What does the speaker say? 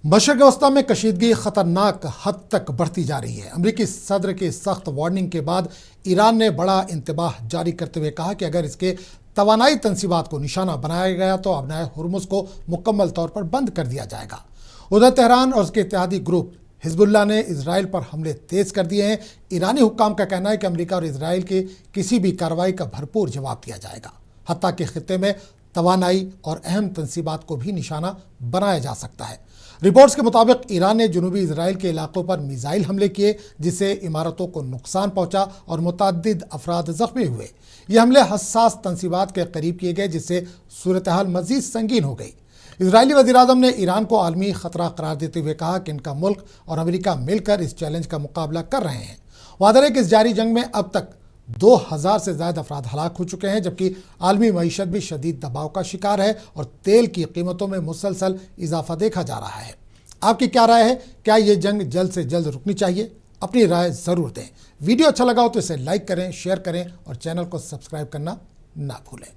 मशरक़ वस्ती में कशीदगी खतरनाक हद तक बढ़ती जा रही है। अमरीकी सदर की सख्त वार्निंग के बाद ईरान ने बड़ा इंतबाह जारी करते हुए कहा कि अगर इसके तवानाई तनसीबात को निशाना बनाया गया तो अबनाए हुर्मुज़ को मुकम्मल तौर पर बंद कर दिया जाएगा। उधर तेहरान और उसके इत्तेहादी ग्रुप हिजबुल्लाह ने इसराइल पर हमले तेज़ कर दिए हैं। ईरानी हुक्काम का कहना है कि अमेरिका और इसराइल की किसी भी कार्रवाई का भरपूर जवाब दिया जाएगा। हत्ता कि खित्ते में तवानाई और अहम तनसीबात को भी निशाना बनाया जा सकता है। रिपोर्ट्स के मुताबिक ईरान ने जनूबी इसराइल के इलाकों पर मिसाइल हमले किए, जिससे इमारतों को नुकसान पहुंचा और मुतअद्दिद अफराद जख्मी हुए। ये हमले हसास तनसीबात के करीब किए गए, जिससे सूरत हाल मजीद संगीन हो गई। इजरायली वज़ीर-ए-आज़म ने ईरान को आलमी खतरा करार देते हुए कहा कि इनका मुल्क और अमेरिका मिलकर इस चैलेंज का मुकाबला कर रहे हैं। वादा है कि इस जारी जंग में अब तक 2000 से ज़्यादा अफराद हलाक हो चुके हैं, जबकि आलमी मईशत भी शदीद दबाव का शिकार है और तेल की कीमतों में मुसलसल इजाफा देखा जा रहा है। आपकी क्या राय है? क्या ये जंग जल्द से जल्द रुकनी चाहिए? अपनी राय ज़रूर दें। वीडियो अच्छा लगा हो तो इसे लाइक करें, शेयर करें और चैनल को सब्सक्राइब करना ना भूलें।